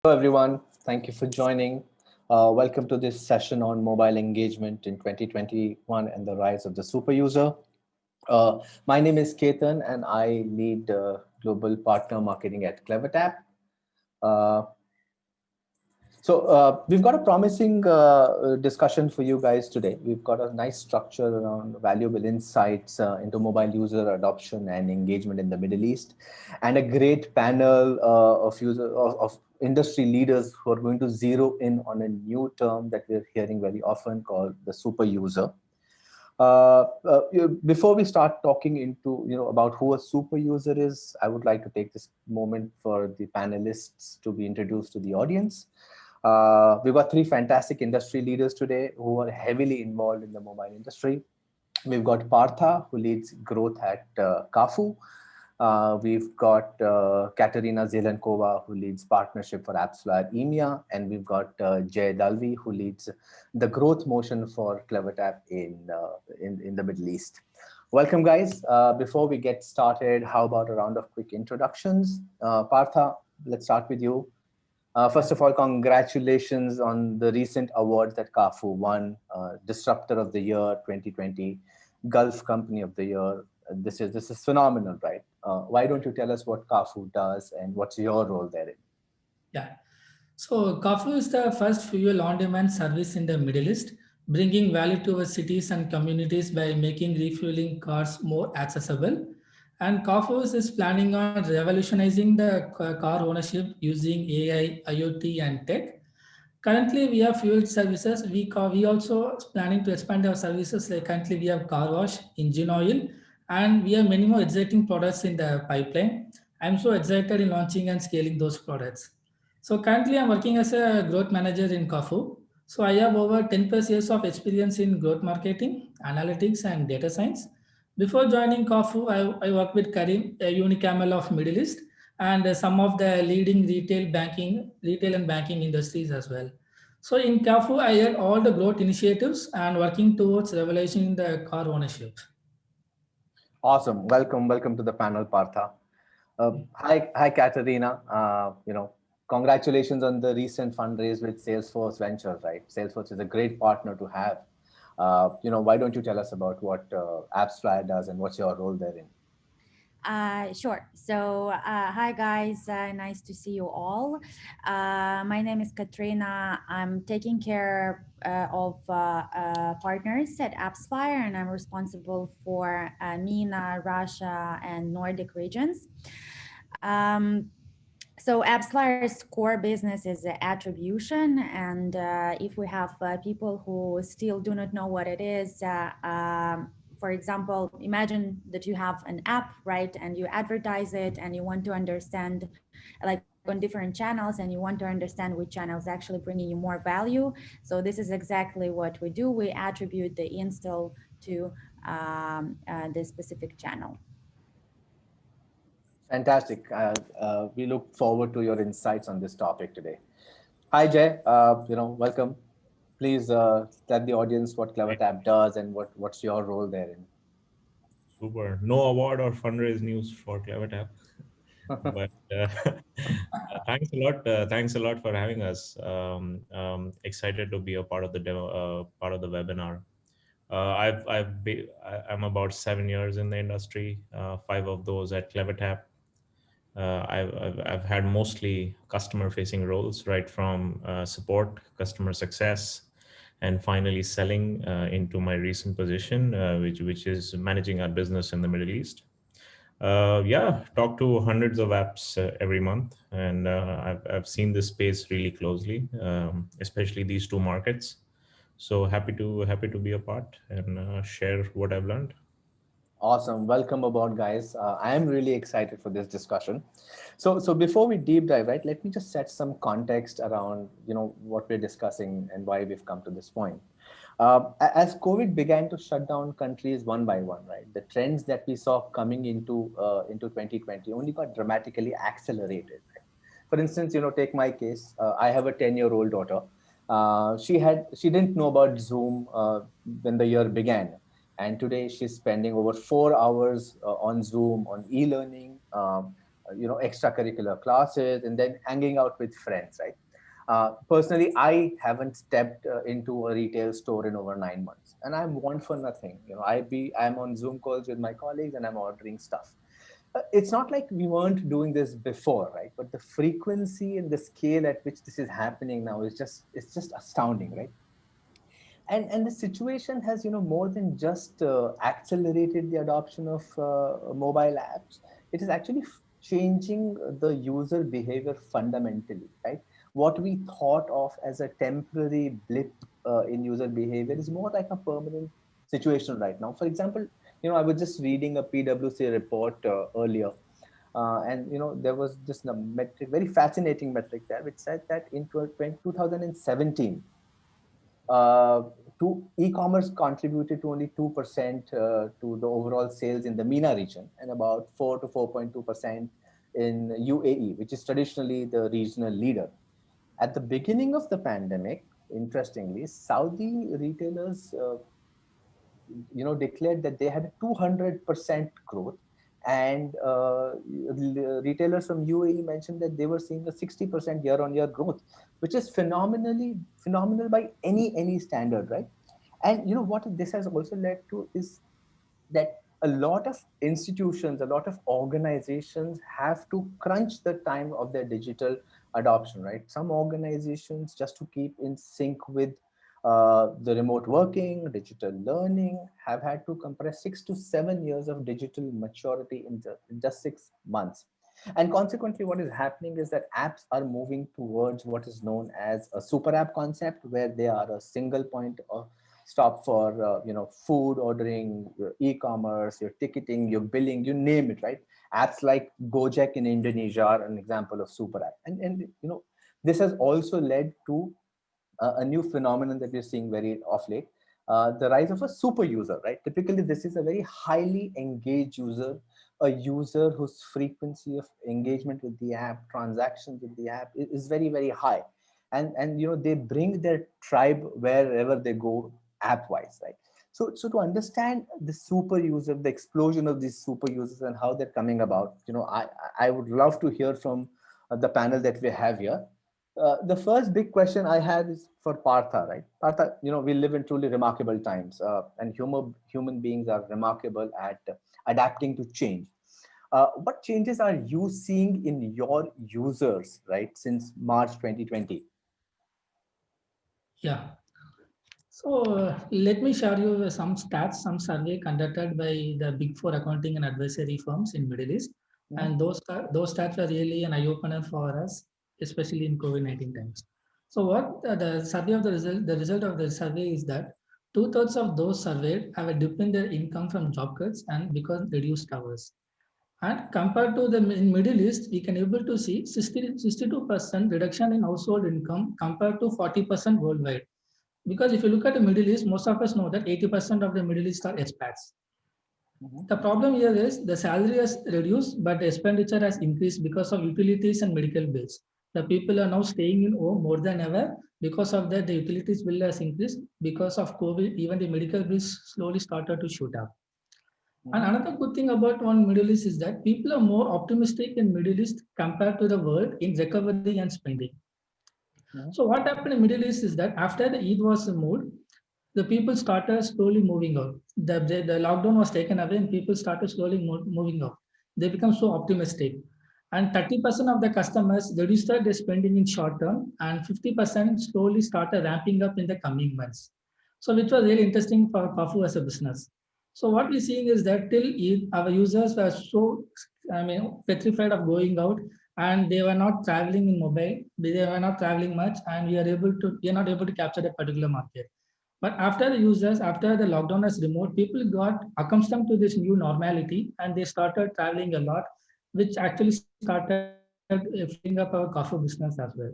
Hello, everyone. Thank you for joining. Welcome to this session on mobile engagement in 2021 and the rise of the super user. My name is Ketan, and I lead global partner marketing at CleverTap. Uh, we've got a promising discussion for you guys today. We've got a nice structure around valuable insights into mobile user adoption and engagement in the Middle East, and a great panel of industry leaders who are going to zero in on a new term that we're hearing very often called the super user. Before we start talking into about who a super user is, I would like to take this moment for the panelists to be introduced to the audience. We've got three fantastic industry leaders today who are heavily involved in the mobile industry. We've got Partha, who leads growth at Kafu. We've got Katerina Zelenkova, who leads partnership for AppsFlyer EMEA. And we've got Jay Dalvi, who leads the growth motion for CleverTap in the Middle East. Welcome, guys. Before we get started, how about a round of quick introductions? Partha, let's start with you. First of all, congratulations on the recent awards that Kafu won, Disruptor of the Year 2020, Gulf Company of the Year. This is phenomenal, right? Why don't you tell us what Kafu does and what's your role therein? Yeah. So Kafu is the first fuel on-demand service in the Middle East, bringing value to our cities and communities by making refueling cars more accessible. And Kafu is planning on revolutionizing the car ownership using AI, IoT, and tech. Currently, we have fuel services. We also planning to expand our services. Like currently, we have car wash, engine oil, and we have many more exciting products in the pipeline. I'm so excited in launching and scaling those products. So currently, I'm working as a growth manager in Kafu. So I have over 10 plus years of experience in growth marketing, analytics, and data science. Before joining Kafu, I worked with Karim, a Unicamel of Middle East, and some of the leading retail and banking industries as well. So in Kafu, I had all the growth initiatives and working towards revolutionizing the car ownership. Awesome. Welcome to the panel, Partha. Hi, Katerina. Congratulations on the recent fundraise with Salesforce Ventures, right? Salesforce is a great partner to have. Why don't you tell us about what AppsFlyer does and what's your role therein? Sure. Hi guys, nice to see you all. My name is Katrina. I'm taking care of partners at AppsFlyer, and I'm responsible for MENA, Russia, and Nordic regions. So AppsFlyer's core business is attribution, and if we have people who still do not know what it is, for example, imagine that you have an app, right, and you advertise it and you want to understand, like on different channels, and you want to understand which channel is actually bringing you more value. So this is exactly what we do. We attribute the install to the specific channel. Fantastic. We look forward to your insights on this topic today. Hi, Jay. Welcome. Please tell the audience what CleverTap does and what's your role therein. Super. No award or fundraise news for CleverTap, but thanks a lot. Thanks a lot for having us. Excited to be a part of the webinar. I'm about 7 years in the industry. 5 of those at CleverTap. I've had mostly customer-facing roles, right from support, customer success, and finally selling into my recent position, which is managing our business in the Middle East. Talk to hundreds of apps every month, and I've seen this space really closely, especially these two markets. So happy to be a part and share what I've learned. Awesome. Welcome aboard, guys. I am really excited for this discussion. So before we deep dive, right, let me just set some context around, what we're discussing and why we've come to this point. As COVID began to shut down countries one by one, right, the trends that we saw coming into 2020 only got dramatically accelerated. Right? For instance, take my case. I have a 10-year-old daughter. She didn't know about Zoom when the year began. And today she's spending over 4 hours on Zoom, on e-learning, extracurricular classes, and then hanging out with friends, right? Personally, I haven't stepped into a retail store in over 9 months, and I'm one for nothing. I'm on Zoom calls with my colleagues, and I'm ordering stuff. It's not like we weren't doing this before, right? But the frequency and the scale at which this is happening now is just astounding, right? And the situation has more than just accelerated the adoption of mobile apps. It is actually changing the user behavior fundamentally, right? What we thought of as a temporary blip in user behavior is more like a permanent situation right now. For example, I was just reading a PwC report earlier, and there was just a metric, very fascinating metric there, which said that in 2017, uh, e-commerce contributed to only 2% to the overall sales in the MENA region, and about 4 to 4.2% in UAE, which is traditionally the regional leader. At the beginning of the pandemic, interestingly, Saudi retailers declared that they had a 200% growth, and retailers from UAE mentioned that they were seeing a 60% year-on-year growth, which is phenomenal by any standard, right? And what this has also led to is that a lot of institutions, a lot of organizations have to crunch the time of their digital adoption, right? Some organizations, just to keep in sync with the remote working, digital learning, have had to compress 6 to 7 years of digital maturity in just 6 months. And consequently, what is happening is that apps are moving towards what is known as a super app concept, where they are a single point of stop for food ordering, your e-commerce, your ticketing, your billing, you name it, right? Apps like Gojek in Indonesia are an example of super app, and this has also led to a new phenomenon that we're seeing very off late, the rise of a super user, right? Typically, this is a very highly engaged user, a user whose frequency of engagement with the app, transactions with the app is very, very high. And they bring their tribe wherever they go app wise, right? So to understand the super user, the explosion of these super users and how they're coming about, I would love to hear from the panel that we have here. The first big question I had is for Partha, right? Partha, we live in truly remarkable times, and human beings are remarkable at adapting to change. What changes are you seeing in your users, right, since March 2020? Yeah. So let me share you some stats, some survey conducted by the Big Four accounting and advisory firms in Middle East, and those stats were really an eye opener for us, especially in COVID-19 times. So what the survey of the result of the survey is that 2/3 of those surveyed have a dip in their income from job cuts and because reduced hours. And compared to the in Middle East, we can able to see 62% reduction in household income compared to 40% worldwide. Because if you look at the Middle East, most of us know that 80% of the Middle East are expats. The problem here is the salary has reduced, but the expenditure has increased because of utilities and medical bills. The people are now staying in home more than ever. Because of that, the utilities bill has increased. Because of COVID, even the medical bills slowly started to shoot up. And another good thing about one Middle East is that people are more optimistic in Middle East compared to the world in recovery and spending. So what happened in Middle East is that after the Eid was moved, the people started slowly moving out. The lockdown was taken away and people started slowly moving out. They become so optimistic. And 30% of the customers reduced their spending in short term, and 50% slowly started ramping up in the coming months. So which was really interesting for Kafu as a business. So what we're seeing is that till Eid, our users were so, petrified of going out, and they were not traveling in mobile. They were not traveling much, and we are not able to capture that particular market. But after the users, after the lockdown was removed, people got accustomed to this new normality and they started traveling a lot, which actually started filling up our coffee business as well.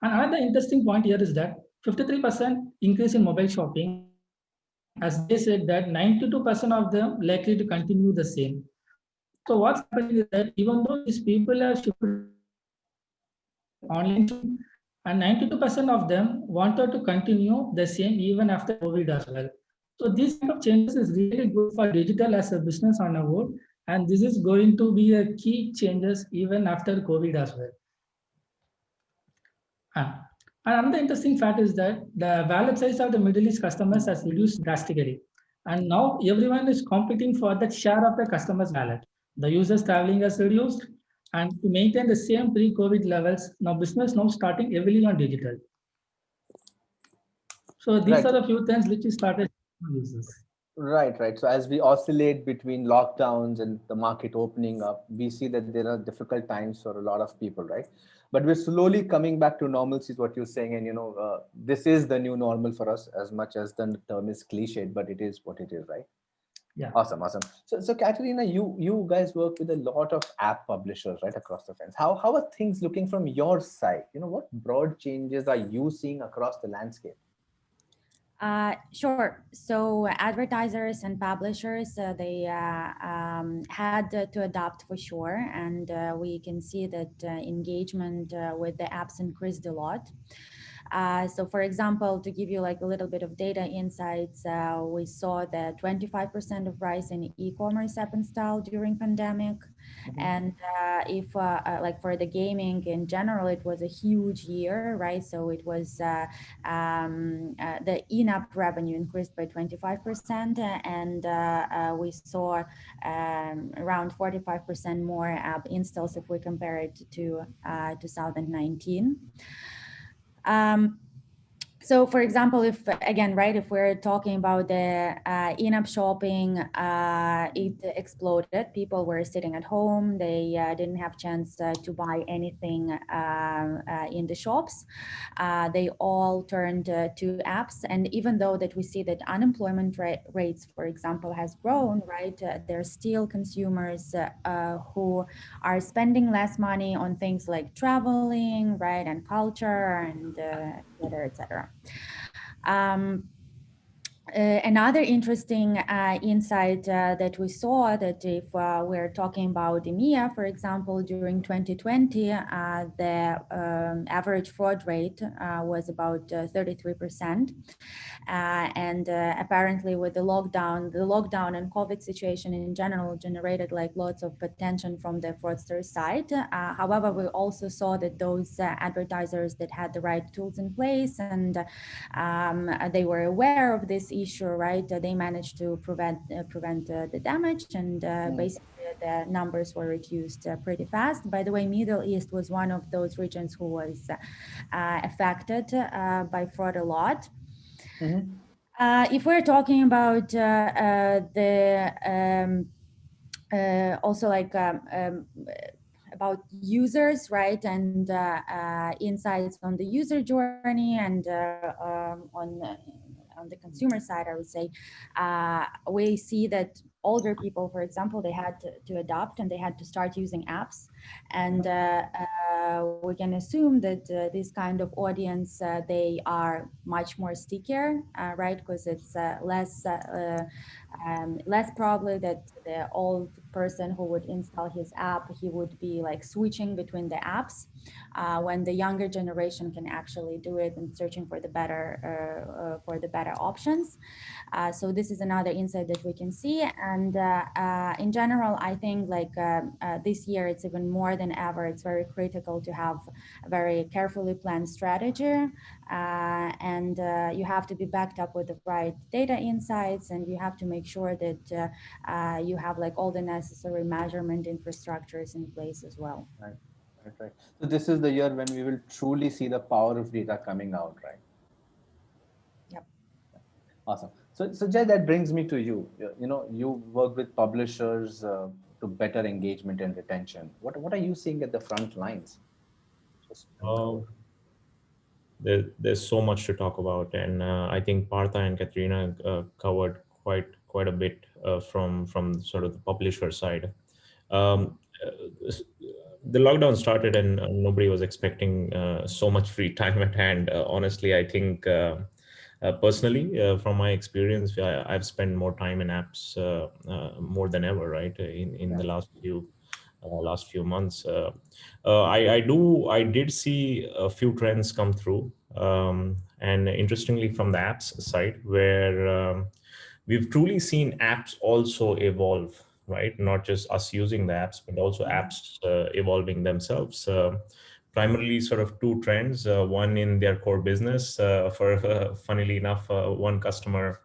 And another interesting point here is that 53% increase in mobile shopping, as they said that 92% of them likely to continue the same. So what's happening is that even though these people have shifted online shopping, and 92% of them wanted to continue the same even after COVID as well. So these kind of changes is really good for digital as a business on a whole, And this is going to be a key changes even after COVID as well. And another interesting fact is that the wallet size of the Middle East customers has reduced drastically. And now everyone is competing for that share of the customer's wallet. The users traveling has reduced, and to maintain the same pre-COVID levels, now business now starting heavily on digital. So these Right. are the few things which is started users. Right. So as we oscillate between lockdowns and the market opening up, we see that there are difficult times for a lot of people, right? But we're slowly coming back to normalcy, is what you're saying. And, this is the new normal for us, as much as the term is cliched, but it is what it is, right? Yeah. Awesome. So Katerina, you guys work with a lot of app publishers right across the fence. How are things looking from your side? What broad changes are you seeing across the landscape? Sure. So advertisers and publishers, they had to adapt for sure, and we can see that engagement with the apps increased a lot. So for example, to give you like a little bit of data insights, we saw the 25% of rise in e-commerce app install during pandemic. Mm-hmm. And if like for the gaming in general, it was a huge year, right? So it was the in-app revenue increased by 25%, and we saw around 45% more app installs if we compare it to 2019. So for example, if again, right, if we're talking about the in-app shopping, it exploded. People were sitting at home. They didn't have chance to buy anything in the shops. They all turned to apps. And even though that we see that unemployment rates, for example, has grown, right, there's still consumers who are spending less money on things like traveling, right, and culture, and et cetera. Another interesting insight that we saw, that if we're talking about EMEA, for example, during 2020, the average fraud rate was about 33%. And apparently with the lockdown and COVID situation in general generated like lots of attention from the fraudster side. However, we also saw that those advertisers that had the right tools in place and they were aware of this issue, right? They managed to prevent the damage, and basically the numbers were reduced pretty fast. By the way, Middle East was one of those regions who was affected by fraud a lot. Mm-hmm. If we're talking about also like about users, right, and insights on the user journey, and on the consumer side, I would say, we see that older people, for example, they had to adopt and they had to start using apps, and we can assume that this kind of audience, they are much more stickier, right, because it's less probably that the old person who would install his app, he would be like switching between the apps, when the younger generation can actually do it and searching for the better options. So this is another insight that we can see. And in general, I think like this year, it's even more than ever, it's very critical to have a very carefully planned strategy, and you have to be backed up with the right data insights, and you have to make sure that you have like all the necessary measurement infrastructures in place as well. Right. So this is the year when we will truly see the power of data coming out, right? Yep. Awesome. So Jay, that brings me to you. You work with publishers to better engagement and retention. What are you seeing at the front lines? There's so much to talk about, and I think Partha and Katrina covered quite a bit from sort of the publisher side. The lockdown started, and nobody was expecting so much free time at hand. Honestly, I think personally, from my experience, I've spent more time in apps more than ever, right? In the last few months. I did see a few trends come through, and interestingly from the apps side, where we've truly seen apps also evolve right? Not just us using the apps, but also apps evolving themselves. Primarily sort of two trends, one in their core business. Funnily enough, one customer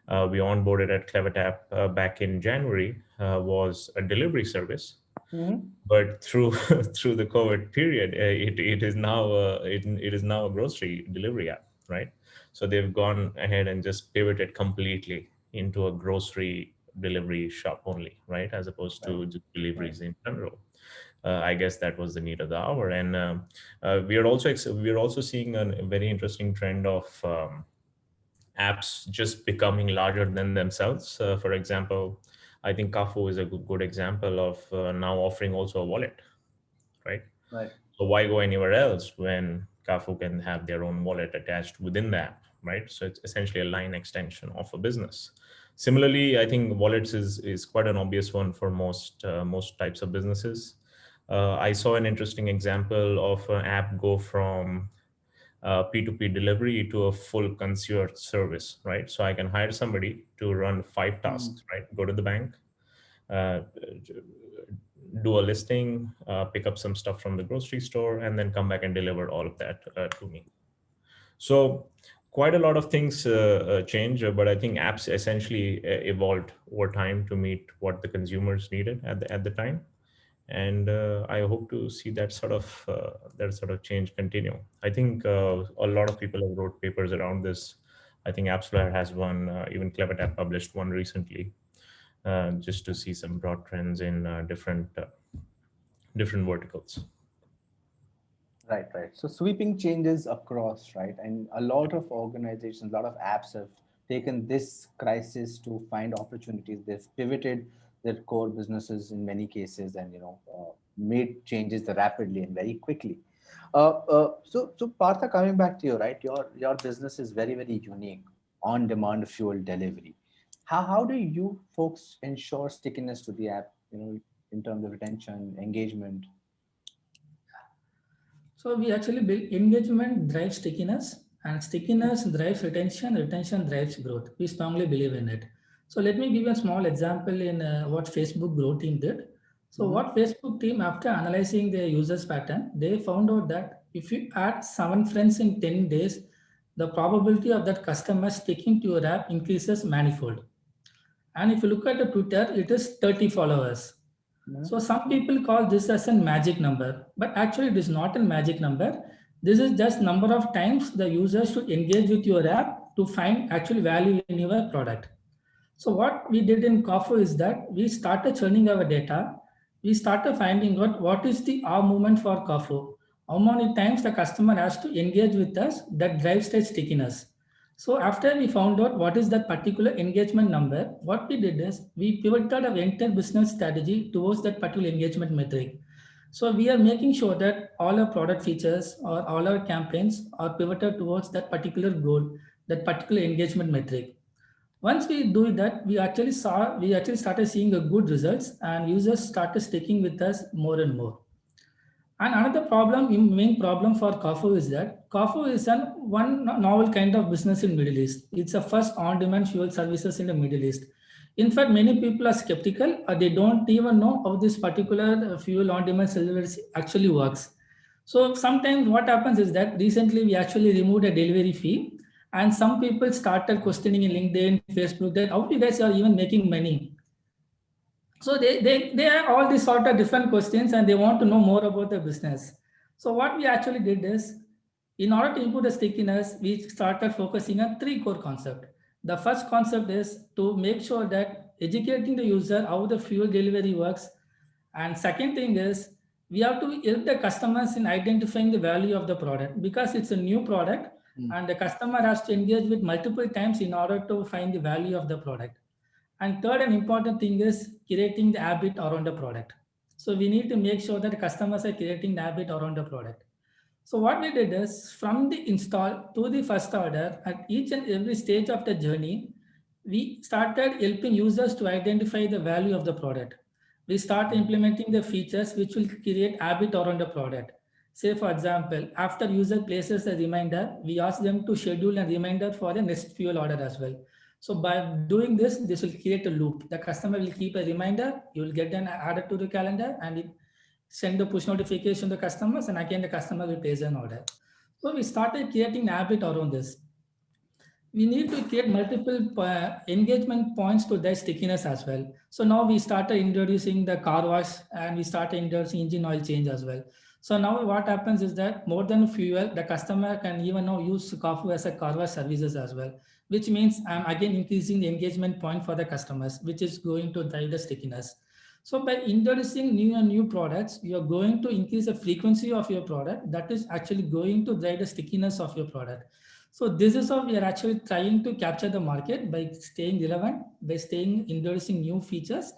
we onboarded at CleverTap back in January was a delivery service. Mm-hmm. But through through the COVID period, it is now it is now a grocery delivery app, right? So they've gone ahead and just pivoted completely into a grocery delivery shop only, right, as opposed Right. to just deliveries Right. in general. I guess that was the need of the hour, and we are also seeing a very interesting trend of apps just becoming larger than themselves. For example, I think Kafu is a good example of now offering also a wallet, right? Right. So why go anywhere else when Kafu can have their own wallet attached within the app, right? So it's essentially a line extension of a business. Similarly, I think wallets is quite an obvious one for most types of businesses. I saw an interesting example of an app go from P2P delivery to a full concierge service, right? So I can hire somebody to run 5 tasks, right? Go to the bank, uh, do a listing, pick up some stuff from the grocery store, and then come back and deliver all of that to me. So quite a lot of things change, but I think apps essentially evolved over time to meet what the consumers needed at the time, and I hope to see that sort of change continue. I think a lot of people have wrote papers around this. I think AppsFlyer has one, even CleverTap published one recently, just to see some broad trends in different verticals. Right, right. So sweeping changes across, right? And a lot of organizations, a lot of apps have taken this crisis to find opportunities. They've pivoted their core businesses in many cases, and made changes rapidly and very quickly. So Partha, coming back to you, right? Your business is very, very unique, on-demand fuel delivery. How do you folks ensure stickiness to the app? In terms of retention, engagement. So we actually build engagement drives stickiness, and stickiness drives retention, retention drives growth. We strongly believe in it. So let me give you a small example in what Facebook growth team did. So Mm-hmm. what Facebook team, after analyzing their users pattern, they found out that if you add 7 friends in 10 days, the probability of that customer sticking to your app increases manifold. And if you look at the Twitter, it is 30 followers. So some people call this as a magic number, but actually it is not a magic number. This is just number of times the user should engage with your app to find actual value in your product. So what we did in Kafo is that we started churning our data. We started finding out what is the R movement for Kafo. How many times the customer has to engage with us that drives the stickiness. So after we found out what is that particular engagement number, what we did is we pivoted our entire business strategy towards that particular engagement metric. So we are making sure that all our product features or all our campaigns are pivoted towards that particular goal, that particular engagement metric. Once we do that, we actually started seeing a good results, and users started sticking with us more and more. And another problem, main problem for Kafo is that Kafo is an one novel kind of business in Middle East. It's a first on-demand fuel services in the Middle East. In fact, many people are skeptical, or they don't even know how this particular fuel on-demand service actually works. So sometimes what happens is that recently we actually removed a delivery fee, and some people started questioning in LinkedIn, Facebook that how you guys are even making money. So they have all these sort of different questions, and they want to know more about the business. So what we actually did is, in order to improve the stickiness, we started focusing on 3 core concepts. The first concept is to make sure that educating the user how the fuel delivery works. And second thing is we have to help the customers in identifying the value of the product, because it's a new product and the customer has to engage with multiple times in order to find the value of the product. And third and important thing is creating the habit around the product. So we need to make sure that customers are creating the habit around the product. So what we did is, from the install to the first order, at each and every stage of the journey, we started helping users to identify the value of the product. We start implementing the features which will create habit around the product. Say for example, after user places a reminder, we ask them to schedule a reminder for the next fuel order as well. So by doing this will create a loop. The customer will keep a reminder, you will get an added to the calendar, and it send the push notification to the customers, and again the customer will place an order. So we started creating a habit around this. We need to create multiple engagement points to their stickiness as well. So now we started introducing the car wash, and we started introducing engine oil change as well. So now what happens is that more than fuel, the customer can even now use Kafu as a car wash services as well, which means I'm again increasing the engagement point for the customers, which is going to drive the stickiness. So by introducing new products, you're going to increase the frequency of your product. That is actually going to drive the stickiness of your product. So this is how we are actually trying to capture the market by staying relevant, by staying introducing new features,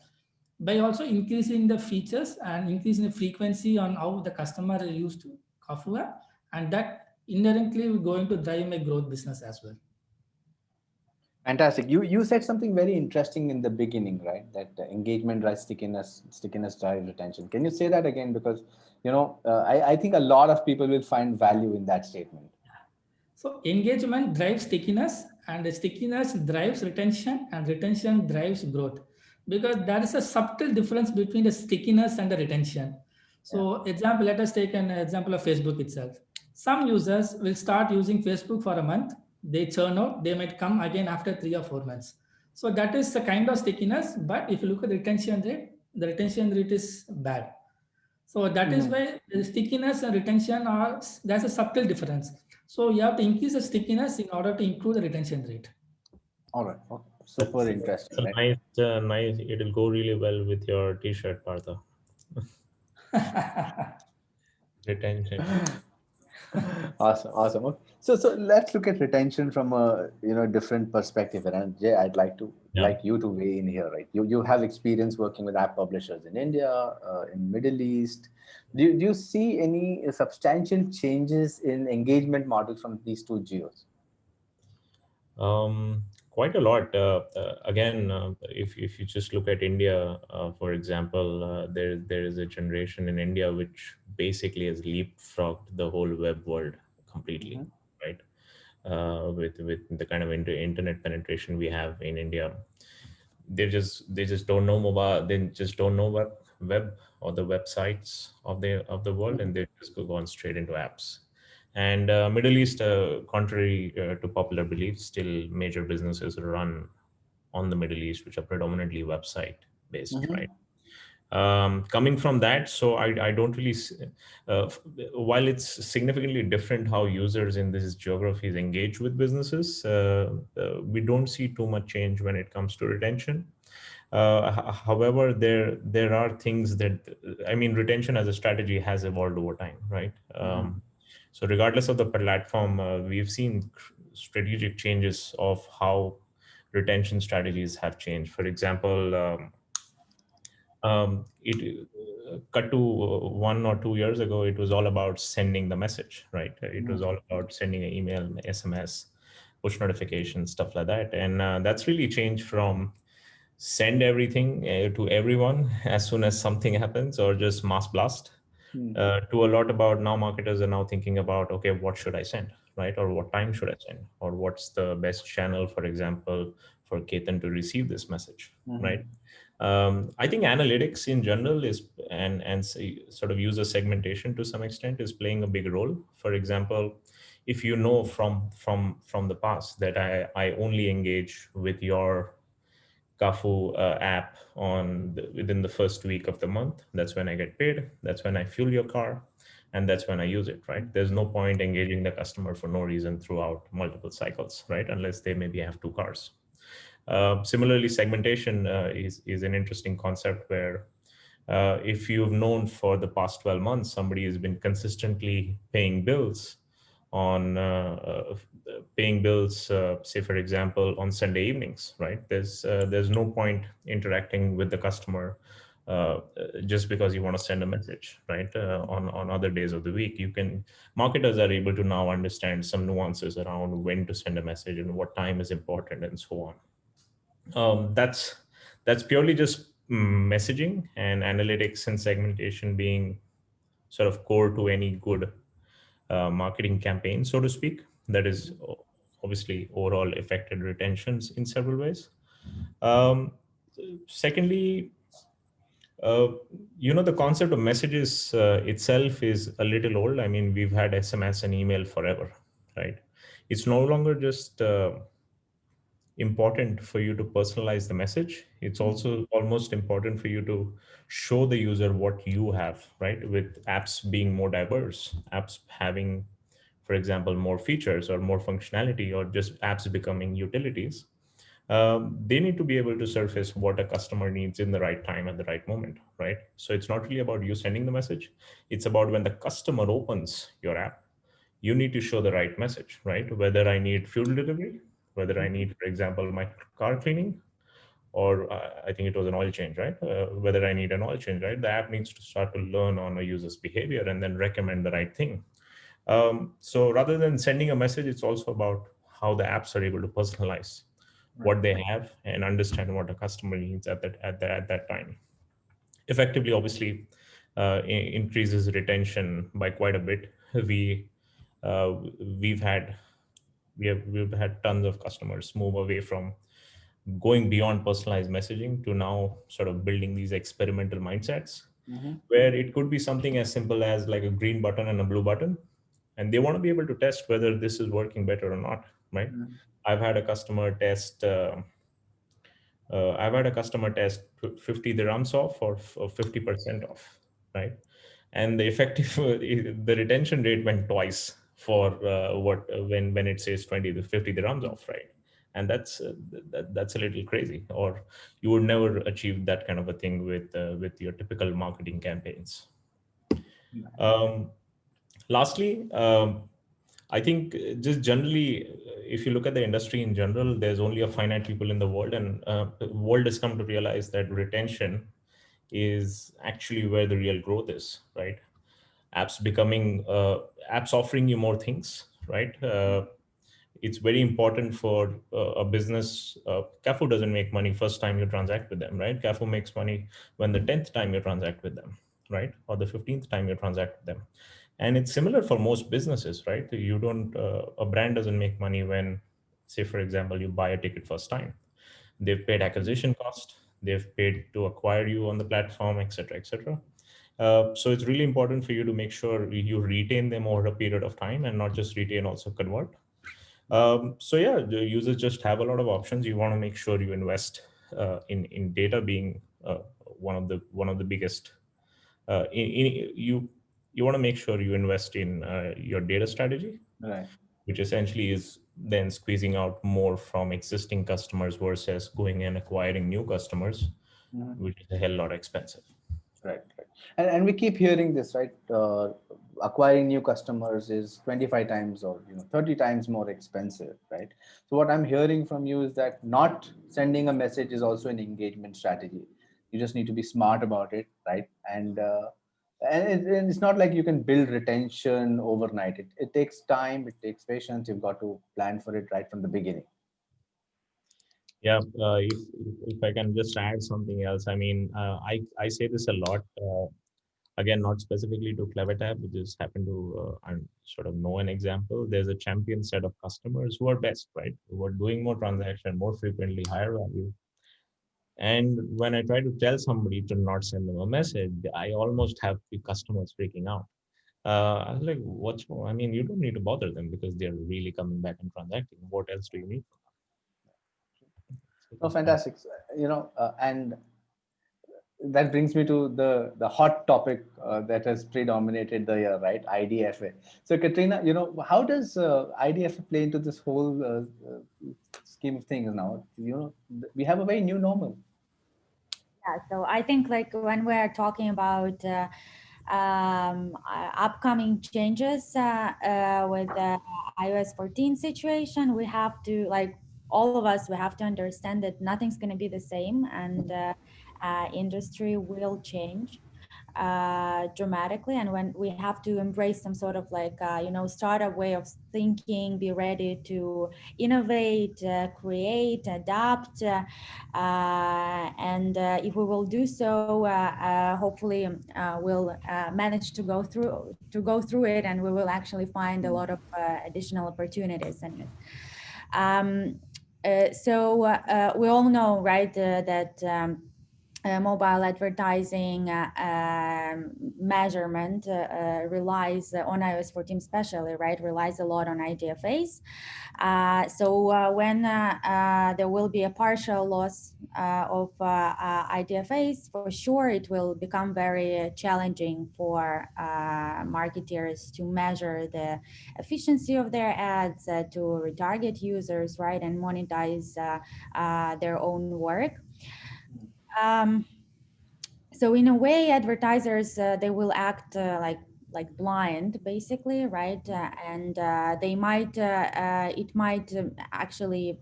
by also increasing the features and increasing the frequency on how the customer is used to Kafua, and that inherently will going to drive my growth business as well. Fantastic. You said something very interesting in the beginning, right? That engagement drives stickiness, stickiness drives retention. Can you say that again? Because I think a lot of people will find value in that statement. So engagement drives stickiness, and the stickiness drives retention, and retention drives growth. Because there is a subtle difference between the stickiness and the retention. So example, let us take an example of Facebook itself. Some users will start using Facebook for a month, they churn out, they might come again after 3 or 4 months. So that is the kind of stickiness, but if you look at the retention rate, the retention rate is bad. So that is why the stickiness and retention are, there's a subtle difference. So you have to increase the stickiness in order to improve the retention rate. All right. Okay. Super interesting. Right? Nice. It'll go really well with your T-shirt, Partha. Retention. Awesome. Okay. So let's look at retention from a different perspective. And Jay, I'd like you to weigh in here, right? You have experience working with app publishers in India, in Middle East. Do you see any substantial changes in engagement models from these two geos? Quite a lot. Again, if you just look at India, for example, there is a generation in India which basically has leapfrogged the whole web world completely, right? With the kind of internet penetration we have in India, they just don't know mobile. They just don't know web or the websites of the world, and they just go on straight into apps. And Middle East, contrary to popular belief, still major businesses run on the Middle East, which are predominantly website based, right? Coming from that, so I don't really, while it's significantly different how users in these geographies engage with businesses, we don't see too much change when it comes to retention. However, there are things that, I mean, retention as a strategy has evolved over time, right? So regardless of the platform, we've seen strategic changes of how retention strategies have changed. For example, it cut to 1 or 2 years ago, it was all about sending the message, right? It was all about sending an email, SMS, push notifications, stuff like that. And that's really changed from send everything to everyone as soon as something happens, or just mass blast, to a lot about now marketers are now thinking about, okay, what should I send, right? Or what time should I send? Or what's the best channel, for example, for Ketan to receive this message, right? I think analytics in general is, and sort of user segmentation to some extent is playing a big role. For example, if you know from the past that I only engage with your Kafu app within the first week of the month, that's when I get paid, that's when I fuel your car, and that's when I use it, right? There's no point engaging the customer for no reason throughout multiple cycles, right? Unless they maybe have 2 cars. Similarly, segmentation is an interesting concept where if you've known for the past 12 months, somebody has been consistently paying bills say for example, on Sunday evenings, right? There's no point interacting with the customer just because you want to send a message, right? On other days of the week, marketers are able to now understand some nuances around when to send a message and what time is important and so on. That's purely just messaging and analytics and segmentation being sort of core to any good marketing campaign, so to speak. That is obviously overall affected retentions in several ways. Um, Secondly, uh, the concept of messages itself is a little old. I mean, we've had SMS and email forever, right? It's no longer just important for you to personalize the message. It's also almost important for you to show the user what you have, right? With apps being more diverse, apps having, for example, more features or more functionality, or just apps becoming utilities, they need to be able to surface what a customer needs in the right time at the right moment, right? So it's not really about you sending the message. It's about when the customer opens your app, you need to show the right message, right? Whether I need fuel delivery, whether I need, for example, my car cleaning, or I think it was an oil change, right? Whether I need an oil change, right? The app needs to start to learn on a user's behavior and then recommend the right thing. So rather than sending a message, it's also about how the apps are able to personalize what they have and understand what a customer needs at that time. Effectively, obviously, increases retention by quite a bit. Uh, we've had we've had tons of customers move away from going beyond personalized messaging to now sort of building these experimental mindsets, where it could be something as simple as like a green button and a blue button, and they want to be able to test whether this is working better or not, right? I've had a customer test I've had a customer test 50 dirhams off or 50% off, right? And the effective, the retention rate went twice for when it says 20 to 50 dirhams off, right? And that's a little crazy. Or you would never achieve that kind of a thing with your typical marketing campaigns. Um, Lastly, I think just generally, if you look at the industry in general, there's only a finite people in the world, and the world has come to realize that retention is actually where the real growth is, right? Apps offering you more things, right? It's very important for a business. Cafu doesn't make money first time you transact with them, right? Cafu makes money when the 10th time you transact with them, right? Or the 15th time you transact with them. And it's similar for most businesses, right? A brand doesn't make money when, say, for example, you buy a ticket first time. They've paid acquisition cost, they've paid to acquire you on the platform, et cetera, et cetera. So it's really important for you to make sure you retain them over a period of time, and not just retain, also convert. So yeah, the users just have a lot of options. You want to make sure you invest in data being one of the biggest. You want to make sure you invest in your data strategy, Right. which essentially is then squeezing out more from existing customers versus going and acquiring new customers, which is a hell lot expensive. Right. And we keep hearing this, right? Acquiring new customers is 25 times or 30 times more expensive, right? So what I'm hearing from you is that not sending a message is also an engagement strategy. You just need to be smart about it, right? And it's not like you can build retention overnight. It takes time, it takes patience. You've got to plan for it right from the beginning. Yeah, if I can just add something else, I mean, I say this a lot. Again, not specifically to CleverTap, we just happen to sort of know an example. There's a champion set of customers who are best, right? Who are doing more transaction, more frequently, higher value. And when I try to tell somebody to not send them a message, I almost have the customers freaking out. I was like, what's wrong? I mean, you don't need to bother them because they're really coming back and transacting. What else do you need? Oh, fantastic. And that brings me to the hot topic that has predominated the year, right? IDFA. So Katrina, how does IDFA play into this whole scheme of things now? We have a very new normal. Yeah, so I think like when we're talking about upcoming changes with the iOS 14 situation, we have to, like, all of us, we have to understand that nothing's going to be the same, and industry will change dramatically. And when we have to embrace some sort of like startup way of thinking, be ready to innovate, create, adapt, and if we will do so, hopefully we'll manage to go through it, and we will actually find a lot of additional opportunities in it. We all know, right, that mobile advertising measurement relies on iOS 14 especially, right, relies a lot on IDFAs. When there will be a partial loss of IDFAs, for sure it will become very challenging for marketers to measure the efficiency of their ads, to retarget users, right, and monetize their own work. So in a way, advertisers they will act like blind, basically, right? They might it might actually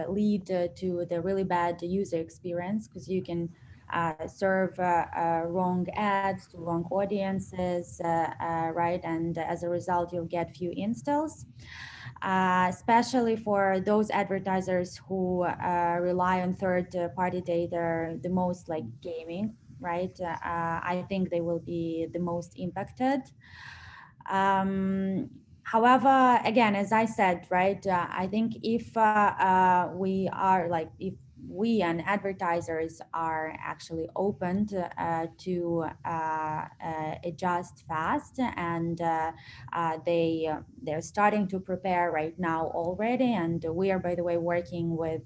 lead to the really bad user experience, because you can serve wrong ads to wrong audiences, right? And as a result, you'll get few installs. Especially for those advertisers who rely on third-party data the most, like gaming, right? I think they will be the most impacted. However, again, as I said, right, I think if we are like, if we and advertisers are actually open to adjust fast, and they're starting to prepare right now already, and we are, by the way, working with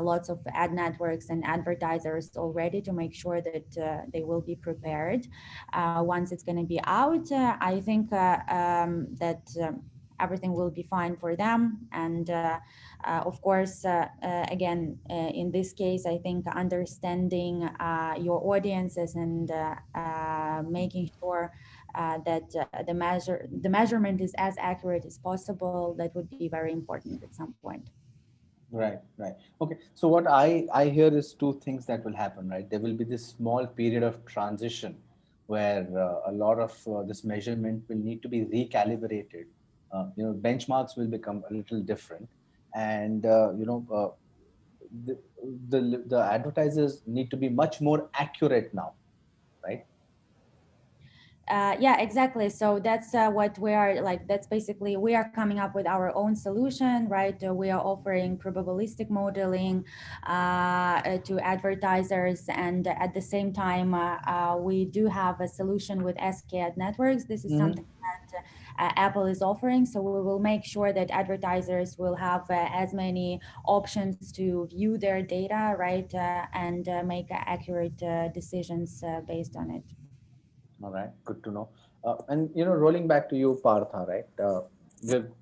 lots of ad networks and advertisers already to make sure that they will be prepared once it's going to be out. I think that everything will be fine for them. And of course, again, in this case, I think understanding your audiences and making sure that the measurement is as accurate as possible, that would be very important at some point. Right, right. Okay. So what I hear is two things that will happen, right? There will be this small period of transition where a lot of this measurement will need to be recalibrated. Benchmarks will become a little different, and the, the advertisers need to be much more accurate now, right? Yeah, exactly. So that's what we are like. That's basically, we are coming up with our own solution, right? We are offering probabilistic modeling to advertisers, and at the same time, we do have a solution with SK Ad Networks. This is something that Apple is offering. So we will make sure that advertisers will have as many options to view their data, right, and make accurate decisions based on it. All right, good to know. And rolling back to you, Partha, right?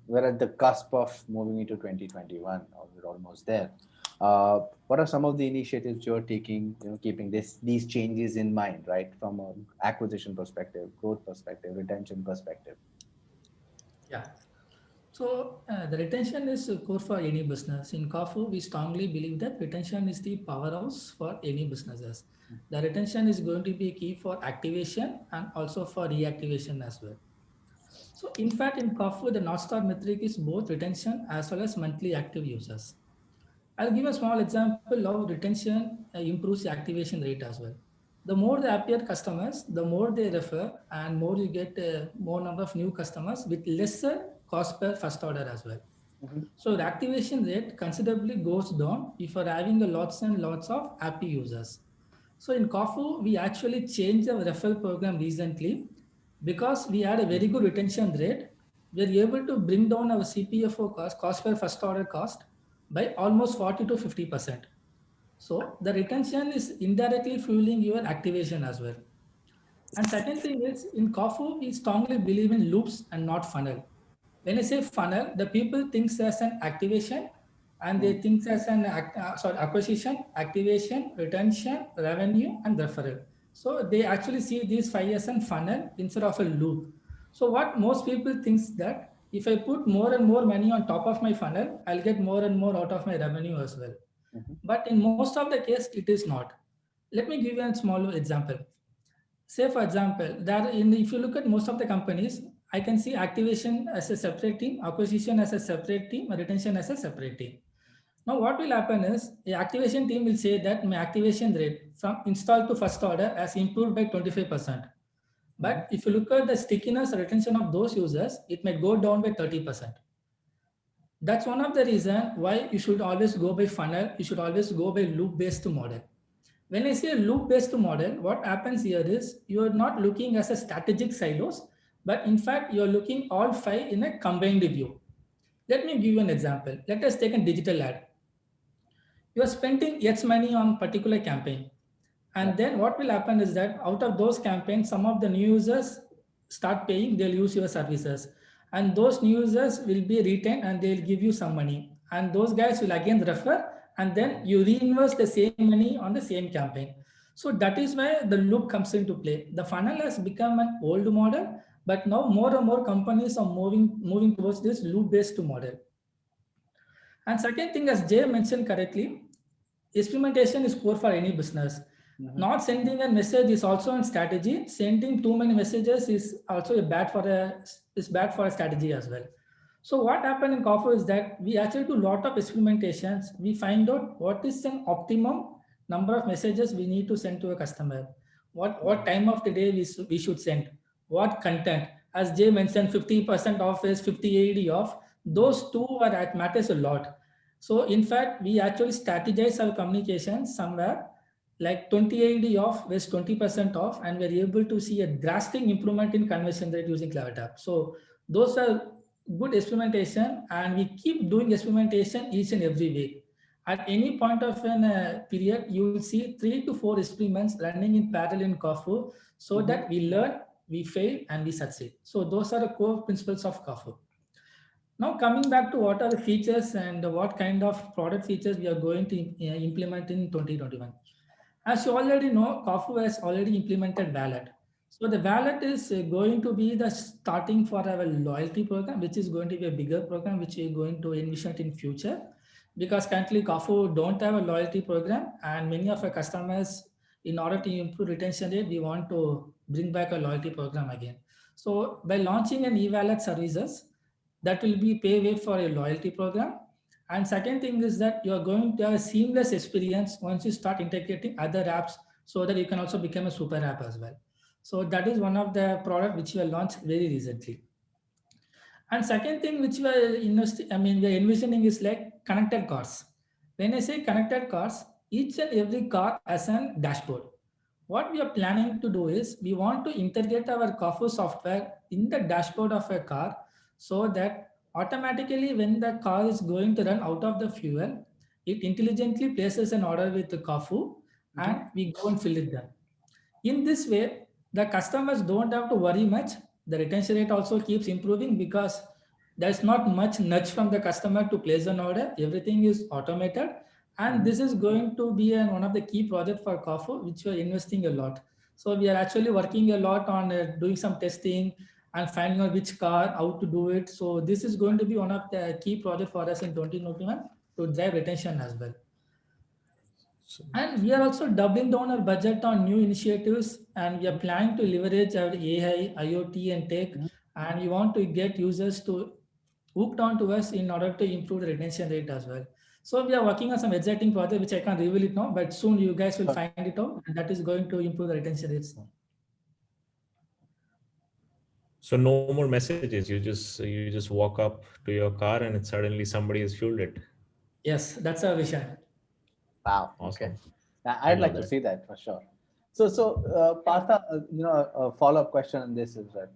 We're at the cusp of moving into 2021, or we're almost there. What are some of the initiatives you're taking, keeping these changes in mind, right? From an acquisition perspective, growth perspective, retention perspective. Yeah. So the retention is core for any business. In Kafu, we strongly believe that retention is the powerhouse for any businesses. The retention is going to be key for activation and also for reactivation as well. So in fact, in Kafu, the North Star metric is both retention as well as monthly active users. I'll give a small example of retention improves the activation rate as well. The more the happier customers, the more they refer, and more you get more number of new customers with lesser cost per first order as well. So the activation rate considerably goes down if you're having lots and lots of happy users. So in Kafu, we actually changed our referral program recently because we had a very good retention rate. We are able to bring down our CPFO cost per first order cost, by almost 40 to 50%. So the retention is indirectly fueling your activation as well. And second thing is, in Kafu, we strongly believe in loops and not funnel. When I say funnel, the people thinks as an activation, and they think as an acquisition, activation, retention, revenue, and referral. So they actually see these 5 as a funnel instead of a loop. So what most people thinks that if I put more and more money on top of my funnel, I'll get more and more out of my revenue as well. But in most of the case, it is not. Let me give you a small example. Say, for example, if you look at most of the companies, I can see activation as a separate team, acquisition as a separate team, retention as a separate team. Now, what will happen is the activation team will say that my activation rate from install to first order has improved by 25%. But if you look at the stickiness or retention of those users, it might go down by 30%. That's one of the reasons why you should always go by funnel. You should always go by loop-based model. When I say loop-based model, what happens here is you are not looking as a strategic silos, but in fact, you're looking all five in a combined view. Let me give you an example. Let us take a digital ad. You are spending X money on particular campaign. And then what will happen is that out of those campaigns, some of the new users start paying, they'll use your services. And those new users will be retained and they'll give you some money. And those guys will again refer, and then you reinvest the same money on the same campaign. So that is why the loop comes into play. The funnel has become an old model, but now more and more companies are moving towards this loop-based model. And second thing, as Jay mentioned correctly, experimentation is core for any business. Not sending a message is also a strategy. Sending too many messages is also bad for a strategy as well. So what happened in Kafka is that we actually do a lot of experimentations. We find out what is an optimum number of messages we need to send to a customer. What time of the day we should send. What content. As Jay mentioned, 50% off is 50 AD off. Those two matters a lot. So in fact, we actually strategize our communication somewhere like 20 AD off was 20% off, and we're able to see a drastic improvement in conversion rate using CleverTap. So those are good experimentation, and we keep doing experimentation each and every week. At any point of a period, you will see 3 to 4 experiments running in parallel in Kafka, so that we learn, we fail, and we succeed. So those are the core principles of Kafka. Now coming back to what are the features and what kind of product features we are going to implement in 2021. As you already know, Kafka has already implemented wallet. So the wallet is going to be the starting for our loyalty program, which is going to be a bigger program, which we are going to envision in future. Because currently Kafka don't have a loyalty program, and many of our customers, in order to improve retention rate, we want to bring back a loyalty program again. So by launching an e-wallet services, that will be pay wave for a loyalty program. And second thing is that you are going to have a seamless experience once you start integrating other apps, so that you can also become a super app as well. So that is one of the product which we have launched very recently. And second thing which we are envisioning is like connected cars. When I say connected cars, each and every car has a dashboard. What we are planning to do is we want to integrate our Kafka software in the dashboard of a car, so that automatically when the car is going to run out of the fuel, it intelligently places an order with the Kafka, and we go and fill it there. In this way, the customers don't have to worry much. The retention rate also keeps improving because there's not much nudge from the customer to place an order. Everything is automated. And this is going to be one of the key projects for Kafka, which we are investing a lot. So we are actually working a lot on doing some testing and finding out which car, how to do it. So this is going to be one of the key projects for us in 2021 to drive retention as well. And we are also doubling down our budget on new initiatives, and we are planning to leverage our AI, IoT, and tech. And we want to get users to hooked on to us in order to improve the retention rate as well. So we are working on some exciting project, which I can't reveal it now, but soon you guys will find it out, and that is going to improve the retention rates. So no more messages. You just walk up to your car and it suddenly somebody has fueled it. Yes, that's our vision. Wow. Awesome. Okay. I'd like to see that for sure. So Partha, a follow-up question on this is that,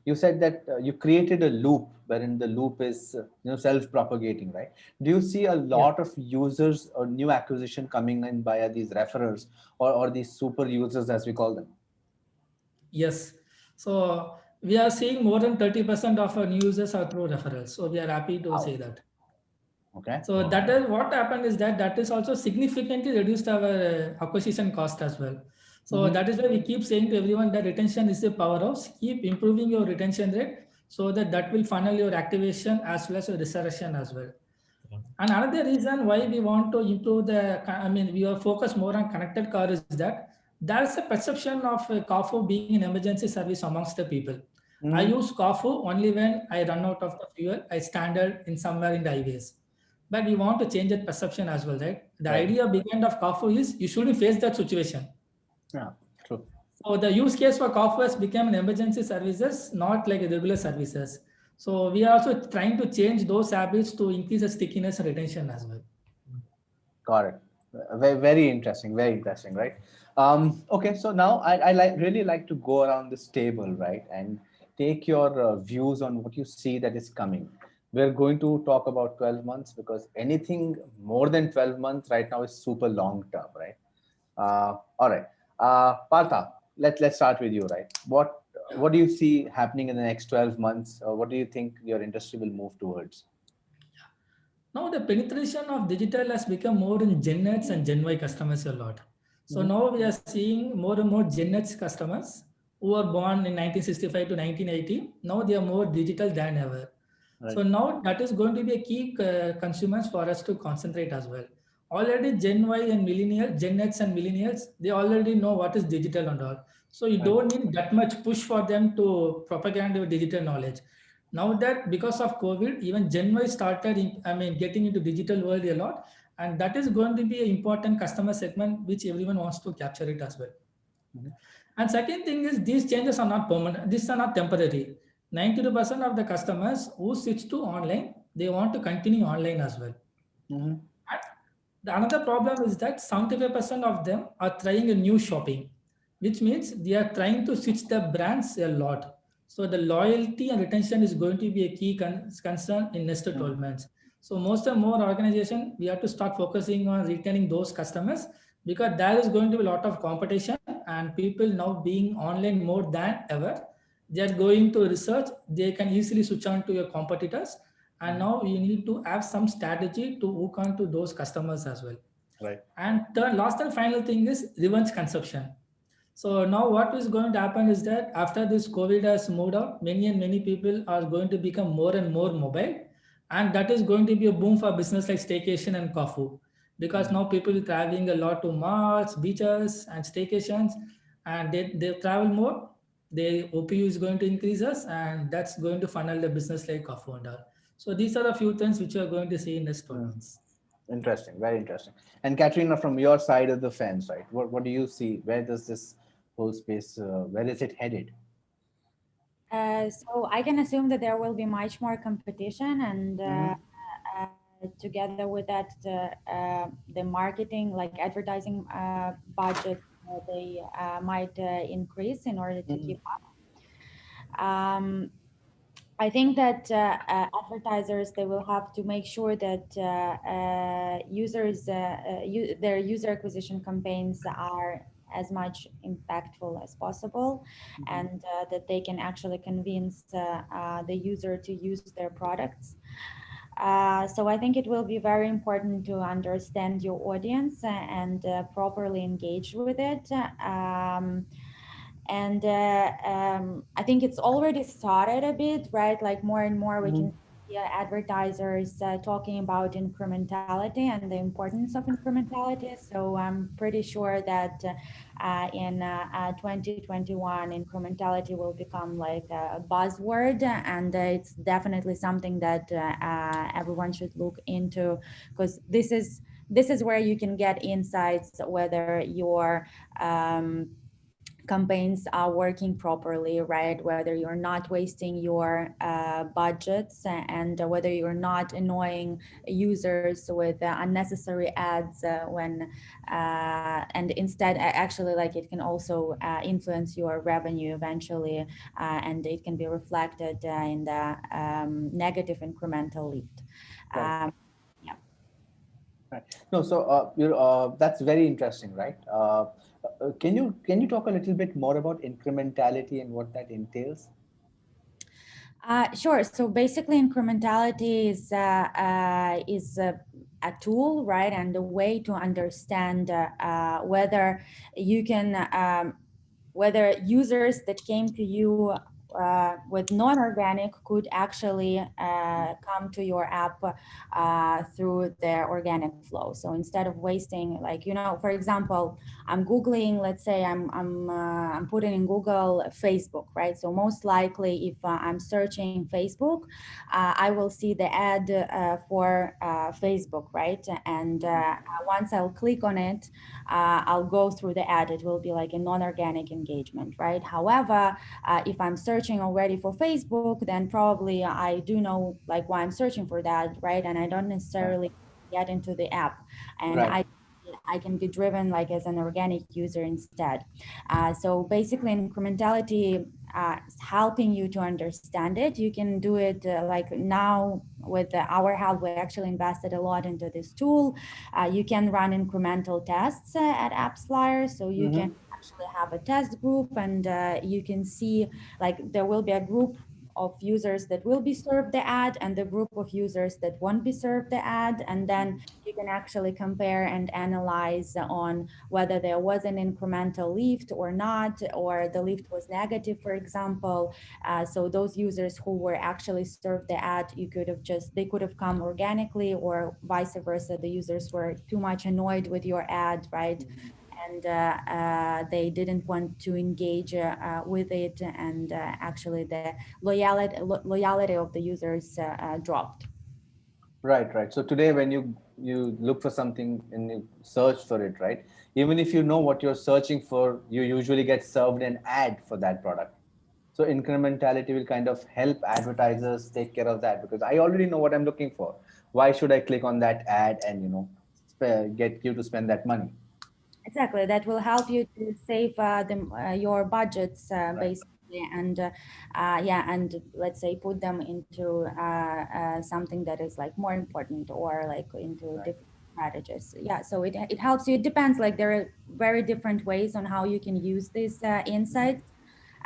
you said that you created a loop wherein the loop is, self-propagating, right? Do you see a lot of users or new acquisition coming in via these referrers or these super users, as we call them? Yes. So we are seeing more than 30% of our new users are through referrals. So we are happy to say that. Okay. So that is what happened is that is also significantly reduced our acquisition cost as well. So that is why we keep saying to everyone that retention is a powerhouse. Keep improving your retention rate, so that will funnel your activation as well as your resurrection as well. And another reason why we want to improve we are focused more on connected car is that there is a perception of Kafka being an emergency service amongst the people. I use Kafka only when I run out of the fuel. I stranded in somewhere in the highways. But we want to change that perception as well, right? The idea behind of Kafka is you shouldn't face that situation. Yeah, true. So the use case for Kafka has become an emergency services, not like a regular services. So we are also trying to change those habits to increase the stickiness and retention as well. Got it. Very, very interesting. Very interesting, right? Okay, so now I really like to go around this table, right, and take your views on what you see that is coming. We're going to talk about 12 months because anything more than 12 months right now is super long term, right? All right. Partha, let's start with you, right? What do you see happening in the next 12 months? What do you think your industry will move towards? Now the penetration of digital has become more in Gen X and Gen Y customers a lot. So now we are seeing more and more Gen X customers who are born in 1965 to 1980. Now they are more digital than ever. Right. So now that is going to be a key consumers for us to concentrate as well. Already Gen Y and millennials, Gen X and millennials, they already know what is digital and all. So you don't need that much push for them to propagate your digital knowledge. Now that because of COVID, even Gen Y started, getting into digital world a lot, and that is going to be an important customer segment which everyone wants to capture it as well. And second thing is these changes are not permanent. These are not temporary. 92% of the customers who switch to online, they want to continue online as well. And the another problem is that 75% of them are trying a new shopping, which means they are trying to switch the brands a lot. So the loyalty and retention is going to be a key concern in next 12 months. So most and more organization, we have to start focusing on retaining those customers because there is going to be a lot of competition and people now being online more than ever. They are going to research, they can easily switch on to your competitors. And now you need to have some strategy to hook on to those customers as well. Right. And the last and final thing is revenge consumption. So now what is going to happen is that after this COVID has moved out, many and many people are going to become more and more mobile. And that is going to be a boom for business like staycation and Kafu. Because now people are traveling a lot to malls, beaches and staycations and they travel more. The OPU is going to increase us and that's going to funnel the business like Kafu and all. So these are the few things which you are going to see in next 12 months. Interesting, very interesting. And Katrina, from your side of the fence, right? What do you see? Where does this whole space? Where is it headed? So I can assume that there will be much more competition, and together with that, the marketing, like advertising budget, they might increase in order to keep up. I think that advertisers, they will have to make sure that users, their user acquisition campaigns are as much impactful as possible, and that they can actually convince the user to use their products. So I think it will be very important to understand your audience and properly engage with it. I think it's already started a bit, right? Like more and more we can see advertisers talking about incrementality and the importance of incrementality. So I'm pretty sure that in 2021, incrementality will become like a buzzword, and it's definitely something that everyone should look into, because this is where you can get insights whether your campaigns are working properly, right? Whether you're not wasting your budgets, and whether you're not annoying users with unnecessary ads and instead actually, like, it can also influence your revenue eventually, and it can be reflected in the negative incremental lead. Right. Right. No, so that's very interesting, right? Can you talk a little bit more about incrementality and what that entails? Sure. So basically, incrementality is a tool, right, and a way to understand whether you can whether users that came to you with non-organic could actually come to your app through their organic flow. So instead of wasting, like, for example, I'm Googling, let's say I'm putting in Google Facebook, right? So most likely if I'm searching Facebook, I will see the ad for Facebook, right? And once I'll click on it, I'll go through the ad. It will be like a non-organic engagement, right? However, if I'm searching searching already for Facebook, then probably I do know like why I'm searching for that, right? And I don't necessarily get into the app, and I can be driven like as an organic user instead. So basically, incrementality is helping you to understand it. You can do it like now with our help. We actually invested a lot into this tool. You can run incremental tests at AppsFlyer, so you can actually have a test group, and you can see like there will be a group of users that will be served the ad and the group of users that won't be served the ad, and then you can actually compare and analyze on whether there was an incremental lift or not, or the lift was negative, for example. So those users who were actually served the ad, they could have come organically, or vice versa. The users were too much annoyed with your ad, right? And they didn't want to engage with it, and actually the loyalty of the users dropped. Right. So today, when you look for something and you search for it, right? Even if you know what you're searching for, you usually get served an ad for that product. So incrementality will kind of help advertisers take care of that, because I already know what I'm looking for. Why should I click on that ad and get you to spend that money? Exactly, that will help you to save your budgets basically, and and let's say put them into something that is like more important, or like into different strategies. Yeah, so it helps you. It depends. Like there are very different ways on how you can use these insights.